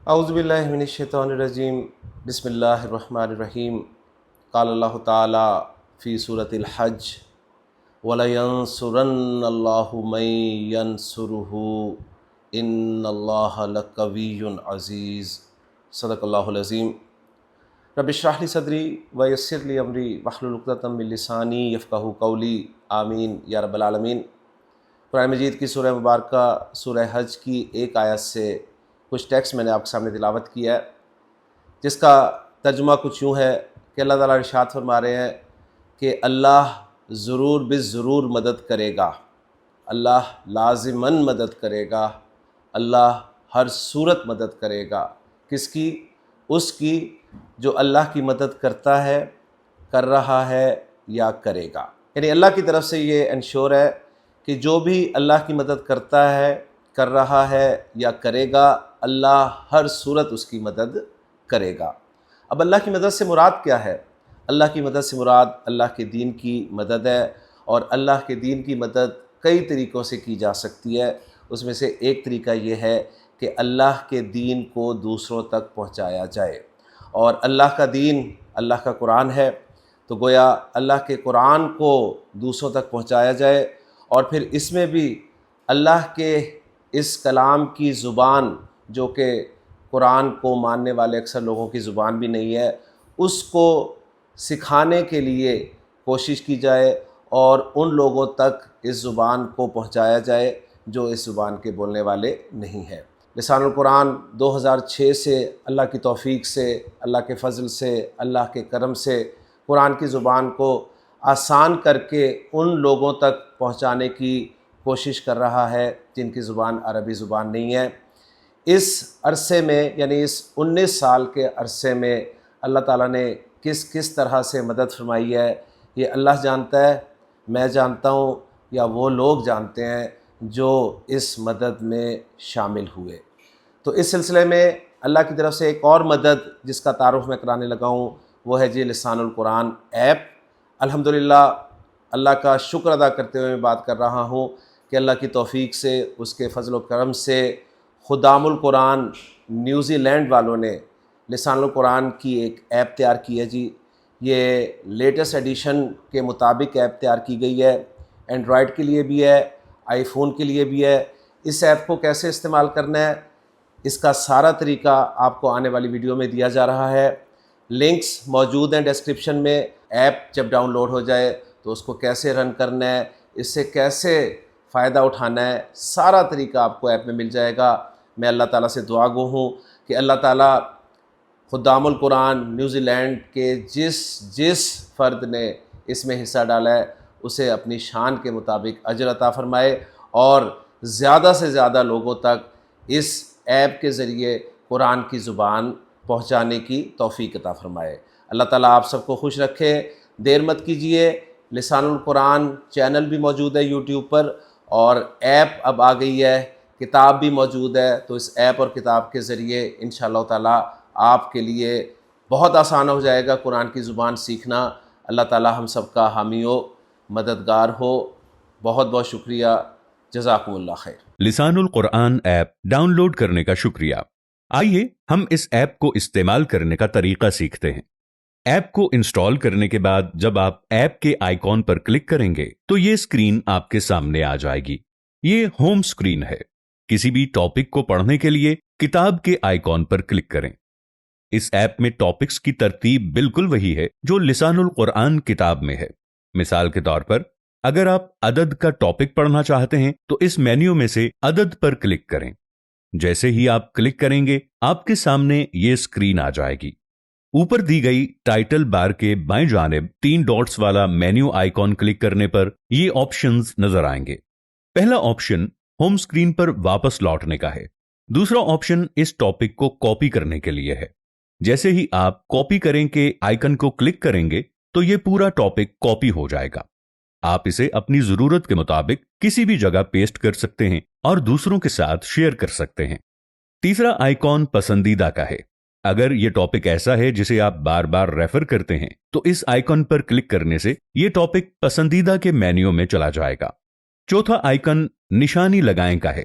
اعوذ باللہ من الشیطان الرجیم بسم اللہ الرحمن الرحیم قال اللہ تعالی فی سورۃ الحج وَلَيَنصُرَنَّ اللَّهُ مَن يَنصُرُهُ إِنَّ اللَّهَ لَقَوِيٌّ عزیز صدق اللہ العظیم۔ رب اشرح لی صدری ویسر لی امری واحلل عقدۃ من لسانی یفقہوا قولی آمین یا رب العالمین۔ قرآن مجید کی سورہ مبارکہ سورہ حج کی ایک آیت سے کچھ ٹیکسٹ میں نے آپ کے سامنے تلاوت کیا ہے، جس کا ترجمہ کچھ یوں ہے کہ اللہ تعالیٰ ارشاد فرما رہے ہیں کہ اللہ ضرور بالضرور مدد کرے گا، اللہ لازماً مدد کرے گا، اللہ ہر صورت مدد کرے گا۔ کس کی؟ اس کی جو اللہ کی مدد کرتا ہے، کر رہا ہے یا کرے گا۔ یعنی اللہ کی طرف سے یہ انشور ہے کہ جو بھی اللہ کی مدد کرتا ہے، کر رہا ہے یا کرے گا، اللہ ہر صورت اس کی مدد کرے گا۔ اب اللہ کی مدد سے مراد کیا ہے؟ اللہ کی مدد سے مراد اللہ کے دین کی مدد ہے، اور اللہ کے دین کی مدد کئی طریقوں سے کی جا سکتی ہے۔ اس میں سے ایک طریقہ یہ ہے کہ اللہ کے دین کو دوسروں تک پہنچایا جائے، اور اللہ کا دین اللہ کا قرآن ہے، تو گویا اللہ کے قرآن کو دوسروں تک پہنچایا جائے، اور پھر اس میں بھی اللہ کے اس کلام کی زبان جو کہ قرآن کو ماننے والے اکثر لوگوں کی زبان بھی نہیں ہے، اس کو سکھانے کے لیے کوشش کی جائے، اور ان لوگوں تک اس زبان کو پہنچایا جائے جو اس زبان کے بولنے والے نہیں ہیں۔ لسان القرآن 2006 سے اللہ کی توفیق سے، اللہ کے فضل سے، اللہ کے کرم سے قرآن کی زبان کو آسان کر کے ان لوگوں تک پہنچانے کی کوشش کر رہا ہے جن کی زبان عربی زبان نہیں ہے۔ اس عرصے میں، یعنی اس 19 سال کے عرصے میں اللہ تعالیٰ نے کس طرح سے مدد فرمائی ہے، یہ اللہ جانتا ہے، میں جانتا ہوں، یا وہ لوگ جانتے ہیں جو اس مدد میں شامل ہوئے۔ تو اس سلسلے میں اللہ کی طرف سے ایک اور مدد جس کا تعارف میں کرانے لگا ہوں، وہ ہے لسان القرآن ایپ۔ الحمدللہ اللہ کا شکر ادا کرتے ہوئے میں بات کر رہا ہوں کہ اللہ کی توفیق سے، اس کے فضل و کرم سے خدام القرآن نیوزی لینڈ والوں نے لسان القرآن کی ایک ایپ تیار کی ہے جی۔ یہ لیٹسٹ ایڈیشن کے مطابق ایپ تیار کی گئی ہے، اینڈرائڈ کے لیے بھی ہے، آئی فون کے لیے بھی ہے۔ اس ایپ کو کیسے استعمال کرنا ہے، اس کا سارا طریقہ آپ کو آنے والی ویڈیو میں دیا جا رہا ہے۔ لنکس موجود ہیں ڈسکرپشن میں۔ ایپ جب ڈاؤن لوڈ ہو جائے تو اس کو کیسے رن کرنا ہے، اس سے کیسے فائدہ اٹھانا ہے، سارا طریقہ آپ کو ایپ میں مل جائے گا۔ میں اللہ تعالیٰ سے دعا گو ہوں کہ اللہ تعالیٰ خدام القرآن نیوزی لینڈ کے جس فرد نے اس میں حصہ ڈالا ہے اسے اپنی شان کے مطابق اجر عطا فرمائے، اور زیادہ سے زیادہ لوگوں تک اس ایپ کے ذریعے قرآن کی زبان پہنچانے کی توفیق عطا فرمائے۔ اللہ تعالیٰ آپ سب کو خوش رکھے۔ دیر مت کیجیے، لسان القرآن چینل بھی موجود ہے یوٹیوب پر، اور ایپ اب آ گئی ہے، کتاب بھی موجود ہے، تو اس ایپ اور کتاب کے ذریعے انشاءاللہ تعالیٰ آپ کے لیے بہت آسان ہو جائے گا قرآن کی زبان سیکھنا۔ اللہ تعالیٰ ہم سب کا حامی و مددگار ہو۔ بہت بہت شکریہ، جزاکم اللہ خیر۔ لسان القرآن ایپ ڈاؤن لوڈ کرنے کا شکریہ۔ آئیے ہم اس ایپ کو استعمال کرنے کا طریقہ سیکھتے ہیں۔ ایپ کو انسٹال کرنے کے بعد جب آپ ایپ کے آئیکن پر کلک کریں گے تو یہ اسکرین آپ کے سامنے آ جائے گی۔ یہ ہوم اسکرین ہے۔ کسی بھی ٹاپک کو پڑھنے کے لیے کتاب کے آئیکن پر کلک کریں۔ اس ایپ میں ٹاپکس کی ترتیب بالکل وہی ہے جو لسان القرآن کتاب میں ہے۔ مثال کے طور پر اگر آپ عدد کا ٹاپک پڑھنا چاہتے ہیں تو اس مینیو میں سے عدد پر کلک کریں۔ جیسے ہی آپ کلک کریں گے آپ کے سامنے یہ اسکرین آ جائے گی۔ اوپر دی گئی ٹائٹل بار کے بائیں جانب 3 ڈاٹس والا مینیو آئیکن کلک کرنے پر یہ آپشنز نظر آئیں گے۔ پہلا آپشن ہوم اسکرین پر واپس لوٹنے کا ہے۔ دوسرا آپشن اس ٹاپک کو کاپی کرنے کے لیے ہے۔ جیسے ہی آپ کاپی کریں کے آئیکن کو کلک کریں گے تو یہ پورا ٹاپک کاپی ہو جائے گا۔ آپ اسے اپنی ضرورت کے مطابق کسی بھی جگہ پیسٹ کر سکتے ہیں اور دوسروں کے ساتھ شیئر کر سکتے ہیں۔ تیسرا آئیکن پسندیدہ کا ہے۔ اگر یہ ٹاپک ایسا ہے جسے آپ بار بار ریفر کرتے ہیں تو اس آئیکن پر کلک کرنے سے یہ ٹاپک پسندیدہ کے مینیو میں چلا جائے گا۔ چوتھا آئیکن نشانی لگائیں کا ہے۔